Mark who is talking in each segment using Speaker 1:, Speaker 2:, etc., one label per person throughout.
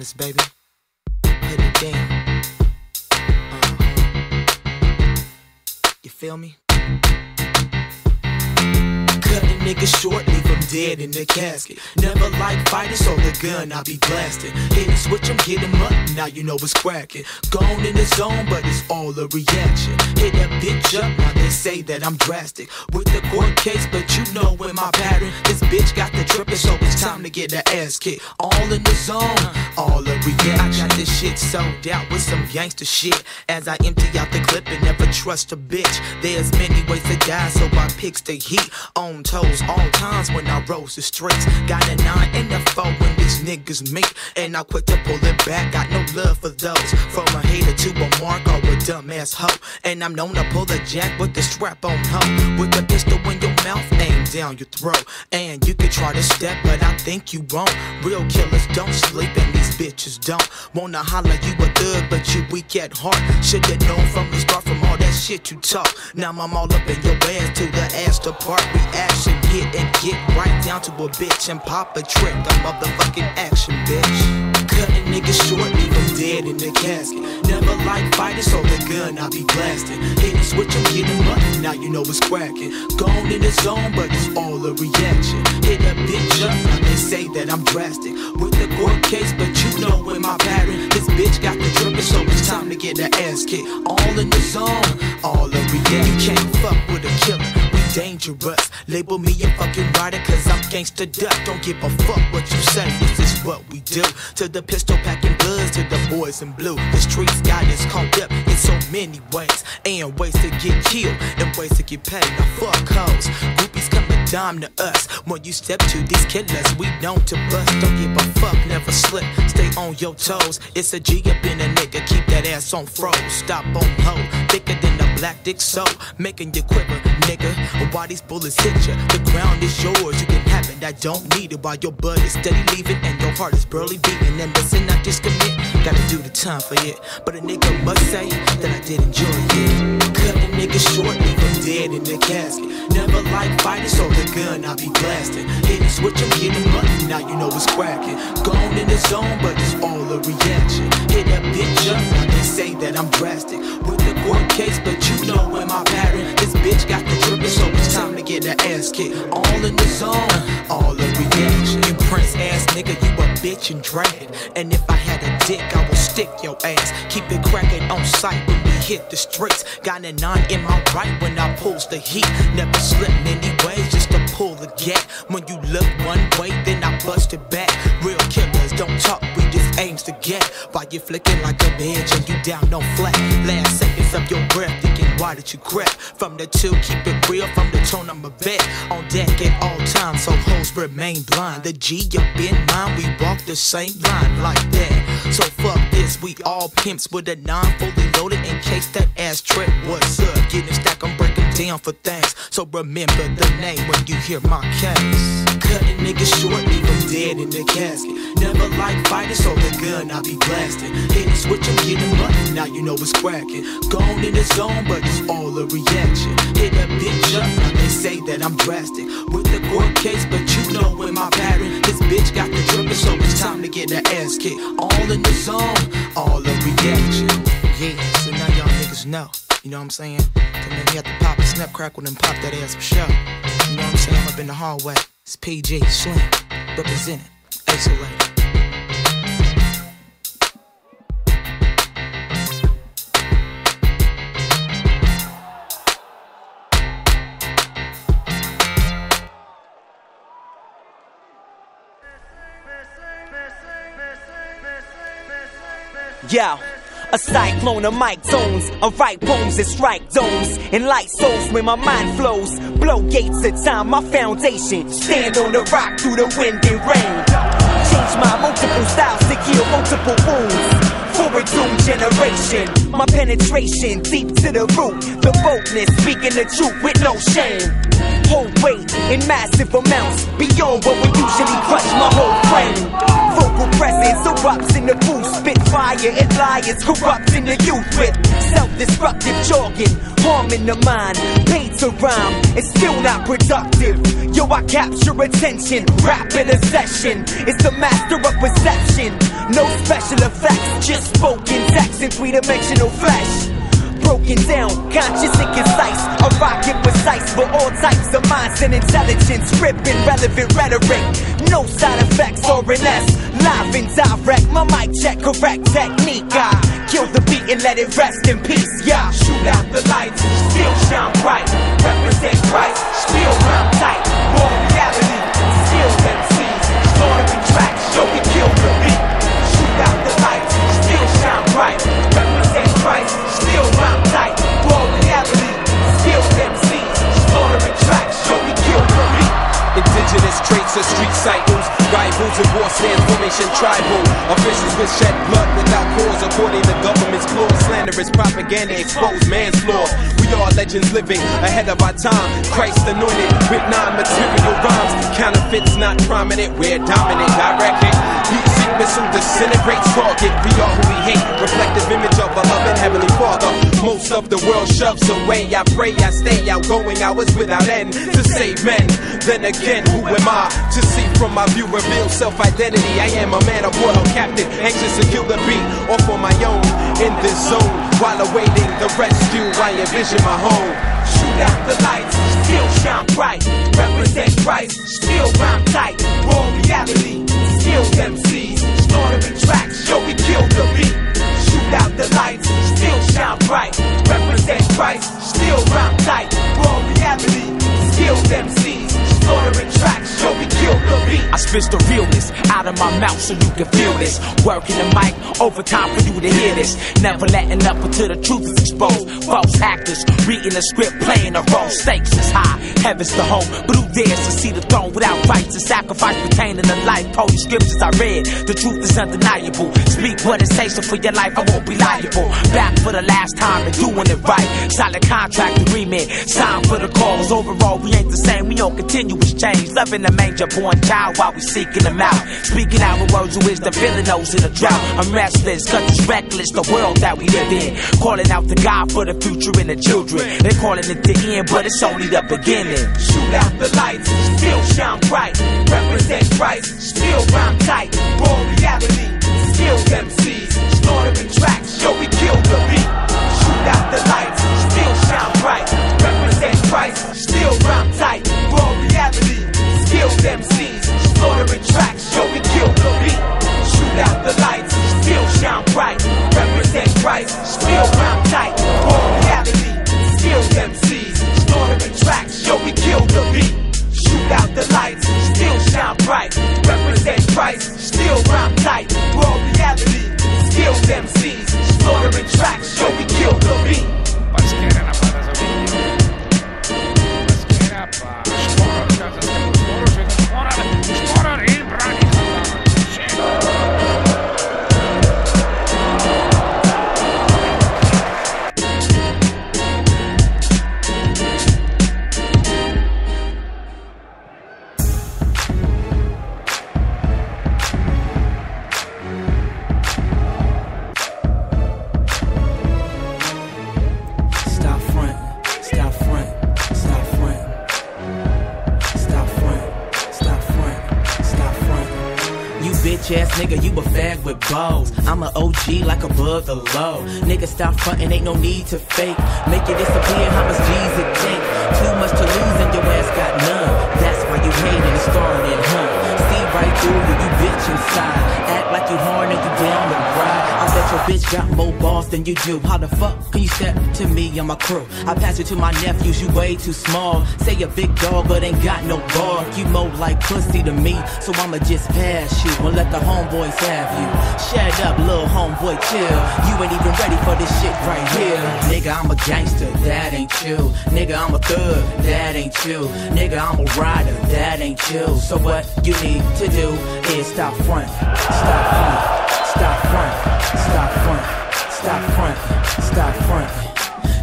Speaker 1: honest, baby. Put it down. You feel me? Cut a nigga short, leave him dead in the casket. Never like fighting, so the gun I be blasting. Hit a switch, I'm getting up, now you know it's cracking. Gone in the zone, but it's all a reaction. Hit that bitch up, now they say that I'm drastic. With the court case, but you know in my pattern, this bitch got the trippin', so it's time to get the ass kicked. All in the zone, all a reaction. I got this shit sold out with some gangster shit. As I empty out the clip and never trust a bitch. There's many ways to die, so I picks the heat. On toes all times when I rose the streets. Got a 9 and a 4 when these niggas meet. And I quit to pull it back, got no love for those. From a hater to a mark or a dumbass hoe. And I'm known to pull the jack with the strap on hoe. With the pistol in your mouth, aim down your throat. And you can try to step, but I think you won't. Real killers don't sleep and these bitches don't. Wanna holler you a thug, but you weak at heart. Should've known from the start from all that shit you talk. Now I'm all up in your ass to the ass to part. Reaction, hit and get right down to a bitch and pop a trick. A motherfucking action, bitch. Cut a nigga short, leave him dead in the casket. Never like fighting, so the gun I be blasting. Hit a switch, I'm getting up, now you know it's cracking. Gone in the zone, but it's all a reaction. Hit that bitch up, now they say that I'm drastic. With the court case, but you know in my pattern, this bitch got the trippin', so it's time to get the ass kicked. All in the zone, all a reaction. You can't fuck with a killer. Dangerous, label me a fucking rider, cause I'm gangsta duck. Don't give a fuck what you say, this is what we do. To the pistol packing bloods, to the boys in blue. The streets got us caught up in so many ways, and ways to get killed, and ways to get paid. Now fuck hoes, groupies come a dime to us. When you step to these killers, we known to bust. Don't give a fuck, never slip, stay on your toes. It's a G up in a nigga, keep that ass on froze. Stop on hoe, thicker than a black dick soul, making you quiver, nigga. Why these bullets hit ya? The ground is yours, you can have it, I don't need it. While your blood is steady leaving and your heart is barely beating. And listen, I just commit, gotta do the time for it. But a nigga must say that I did enjoy it. Cut a nigga short, leave him dead in the casket. Never like fighting, so the gun I be blasting. Hit a switch, I'm getting up, now you know it's cracking. Gone in the zone, but it's all a reaction. Hit that bitch up, now they say that I'm drastic. With the court case, but you know in my pattern, this bitch got the trippin', so it's time to get the ass kicked. All in the zone, all a reaction. You prince ass nigga, you a bitch and drag it. And if I had a dick, I will stick your ass. Keep it cracking on sight when we hit the streets. Got a 9 in my right when I pulls the heat. Never slip many ways just to pull the gap. When you look one way, then I bust it back. Real killers don't talk, we just aims to get. While you flicking like a bitch and you down no flat. Last seconds of your breath, thinking why did you crap? From the 2, keep it real, from the tone I'm a vet. On deck at all times, so hoes remain blind. The G up in mine, we walk the same line like that. So fuck this, we all pimps with a 9 fully loaded in case that ass trip. What's up? Getting stack, I'm breaking down for things. So remember the name when you hear my case. Cut a nigga short, leave him dead in the casket. Never like fighting, so the gun I be blasting. Hit a switch, I'm getting up, now you know it's cracking. Gone in the zone, but it's all a reaction. Hit that bitch up, now they say that I'm drastic. With the court case, but you know in my pattern, this bitch got the trippin', so it's time to get the ass kicked. All in the zone, all a reaction. Yeah, so now y'all niggas know, you know what I'm saying? Come in, you have to pop a snap crackle and pop that ass for sure. You know what I'm saying? I'm up in the hallway. It's PG, Slim, representing, isolated.
Speaker 2: Yo, a cyclone of mic tones, I write poems and strike zones, and light souls when my mind flows. Blow gates of time, my foundation. Stand on the rock through the wind and rain. Change my multiple styles to heal multiple wounds. For a doomed generation, my penetration deep to the root. The boldness, speaking the truth with no shame. hold weight in massive amounts, beyond what would usually crush my whole frame. Vocal presence erupts in the booth, spit fire and liars corrupt in the youth with self-destructive jargon, harming the mind, paid to rhyme, it's still not productive. Yo, I capture attention, rap in a session, it's the master of perception. No special effects, just spoken text in three-dimensional flesh. Broken down, conscious and concise, a rocket precise for all types of minds and intelligence, ripping relevant rhetoric, no side effects or an S, live and direct, my mic check, correct technique, I kill the beat and let it rest in peace, yeah. Shoot out the lights, still shine bright, represent Christ, still rhyme tight, more reality, still MCs, slaughtering tracks, yo, we kill the beat. Shoot out the lights, still shine bright, represent Christ, still rhyme tight, raw reality, skilled MCs, slaughtering tracks, yo, we kill the beat.
Speaker 3: Indigenous traits of street cycles, rivals and war stands, formation tribal. Officials will shed blood without cause, according to government's clause. Slanderous propaganda expose man's flaws. We are legends living ahead of our time. Christ anointed with non-material rhymes. Counterfeits not prominent, we're dominant. Directed, heat seek missile disintegrates target. We are who we hate, reflective image of a loving heavenly Father. Most of the world shoves away. I pray I stay outgoing hours without end to save men. Then again, who am I to see from my view reveal self-identity? I am a man of war, captain, anxious to kill the beat off on my own in this zone. While awaiting the rescue, I envision my home.
Speaker 2: Shoot out the lights, still shine bright, represent Christ, still rhyme tight, raw reality, skilled MCs, slaughtering tracks, yo, we kill the beat. Shoot out the lights, still shine bright, represent Christ, still rhyme tight, raw reality, skilled MCs, slaughtering tracks, yo, we kill the beat. I spit the realness out of my mouth so you can feel this. Working the mic, overtime for you to hear this. Never letting up until the truth is exposed. False actors reading the script, playing the role. Stakes is high, heaven's the home. But who dares to see the throne without rights and sacrifice pertaining to life? Holy scriptures I read, the truth is undeniable. Speak what it says, so for your life I won't be liable. Back for the last time and doing it right. Solid contract agreement, signed for the cause. Overall we ain't the same, we on continuous change. Loving the manger born child while we seeking them out. Speaking out with words of wisdom, feeling those in a drought. I'm restless, cause it's reckless, the world that we live in. Calling out to God for the future and the children. They're calling it the end, but it's only the beginning. Shoot out the lights, still shine bright, represent Christ, still rhyme tight, raw reality, skilled MCs, slaughtering tracks, yo, we kill the beat. Shoot out the lights, still shine bright, represent Christ, still rhyme tight, raw reality, skilled MCs, slaughtering tracks, yo, we kill the beat. Shoot out the lights, still shine bright, represent Christ, still rhyme tight, raw reality, skilled MCs, slaughtering tracks, yo, we kill the beat. Shoot out the lights, still shine bright, represent Christ, still rhyme tight, raw reality, skilled MCs, slaughtering tracks, yo, we kill the beat.
Speaker 4: Ass nigga, you a fag with balls. I'm a OG like above the law. Nigga, stop frontin', ain't no need to fake. Make it disappear, how much G's it take? Too much to lose and your ass got none. That's why you hatin' and starting, huh? See right through you, you bitch inside. Act like you hard and you down to ride. I bet your bitch got more balls than you do. How the fuck can you step to me and my crew? I pass it to my nephews, you way too small. Say you're big dog but ain't got no bark. You more like pussy to me, so I'ma just pass you and let the homeboys have you. Shut up, little homeboy, chill. You ain't even ready for this shit right here. Nigga, I'm a gangster, that ain't you. Nigga, I'm a thug, that ain't you. Nigga, I'm a rider, that ain't you. So what you need to do is stop front, stop front, stop front, stop front, stop front, stop front.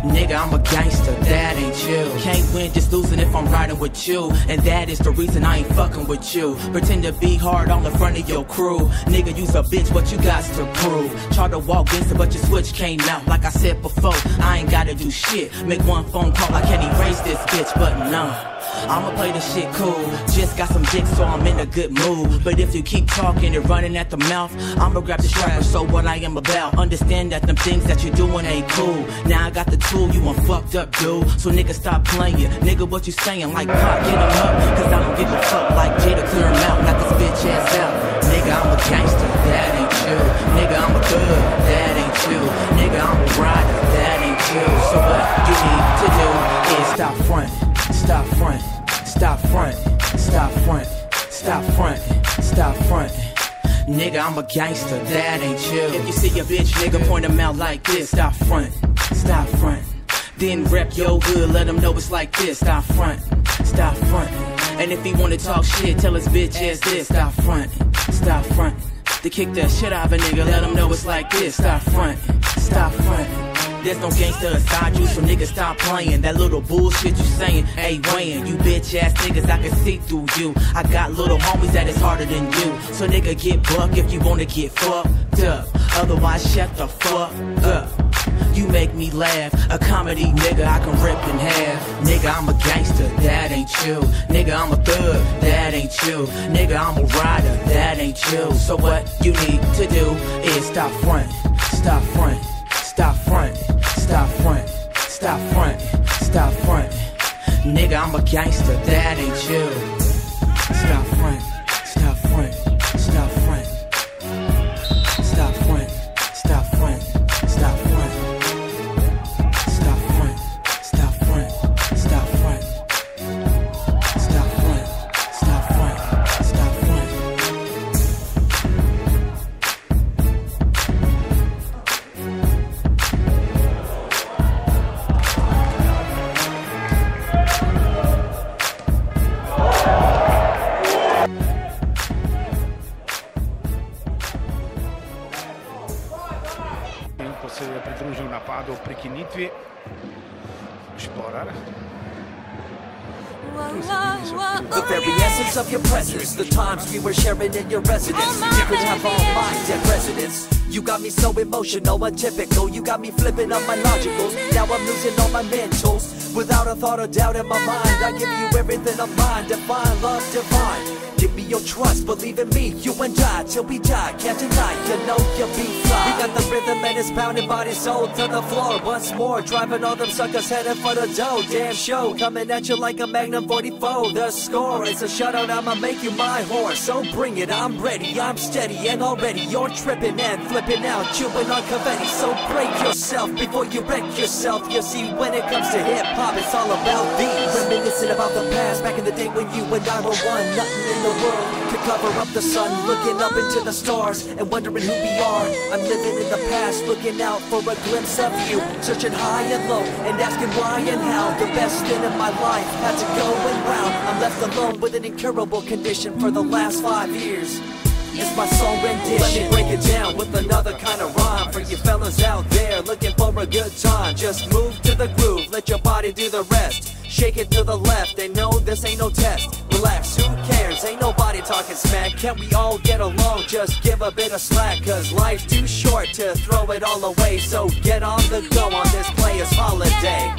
Speaker 4: Nigga, I'm a gangster, that ain't you. Can't win just losing if I'm riding with you. And that is the reason I ain't fucking with you. Pretend to be hard on the front of your crew. Nigga, you's a bitch, what you got to prove? Try to walk against it, but your switch came out. Like I said before, I ain't gotta do shit. Make one phone call, I can't erase this bitch, but no, I'ma play this shit cool. Just got some dick, so I'm in a good mood. But if you keep talking and running at the mouth, I'ma grab the strap and show what I am about. Understand that them things that you're doing ain't cool. Now I got the tool, you want fucked up, dude. So nigga, stop playing. Nigga, what you saying? Like pop, get him up. Cause I don't give a fuck. Like Jada, clear him out. Knock this bitch ass out. Nigga, I'm a gangster, that ain't you. Nigga, I'm a thug, that ain't you. Nigga, I'm a rider, that ain't you. So what you need to do is stop front. Stop front, stop front, stop front, stop front, stop front. Nigga, I'm a gangster, that ain't you. If you see a bitch, nigga, point him out like this. Stop front, stop front. Then rep your hood, let him know it's like this. Stop front, stop front. And if he wanna talk shit, tell his bitch ass this. Stop front, stop front. To kick that shit out of a nigga, let him know it's like this. Stop front, stop front. There's no gangster inside you, so niggas stop playing. That little bullshit you saying ain't weighing. You bitch ass niggas, I can see through you. I got little homies that is harder than you. So nigga, get buck if you wanna get fucked up. Otherwise, shut the fuck up. You make me laugh, a comedy nigga I can rip in half. Nigga, I'm a gangster, that ain't you. Nigga, I'm a thug, that ain't you. Nigga, I'm a rider, that ain't you. So what you need to do is stop front, stop front, stop front, stop front, stop front, stop front. Nigga, I'm a gangster, that ain't you. Stop front, stop front, stop front, stop front, stop front, stop front, stop front, stop front, stop front, stop front, stop front, stop front.
Speaker 5: Se je pridružil napadu pri kinitvi. Šporar.
Speaker 6: The very essence of your presence, the times we were sharing in your residence. You could have all my dead residents. You got me so emotional, untypical. You got me flipping up my logicals. Now I'm losing all my mentals. Without a thought or doubt in my mind, I give you everything of mine. Divine love, divine. Give me your trust, believe in me, you and I, till we die, can't deny, you know you'll be fly. We got the rhythm and it's pounding body, soul to the floor. Once more, driving all them suckers headed for the dough. Damn show, coming at you like a Magnum 44. The score is a shutout, I'ma make you my horse. So bring it, I'm ready, I'm steady, and already you're tripping and flipping out, chewing on confetti. So break yourself before you wreck yourself. You see, when it comes to hip-hop, it's all about these. Reminiscing about the past, back in the day when you and I were one. Nothing in the world to cover up the sun, looking up into the stars and wondering who we are. I'm living in the past, looking out for a glimpse of you, searching high and low and asking why and how. The best thing in my life had to go and round. I'm left alone with an incurable condition for the last 5 years. It's my song rendition. Let me break it down with another kind of rhyme for you fellas out there looking for a good time. Just move to the groove, let your body do the rest. Shake it to the left, they know this ain't no test. Relax, who cares? Ain't nobody talking smack. Can't we all get along? Just give a bit of slack, cause life's too short to throw it all away. So get on the go on this player's holiday.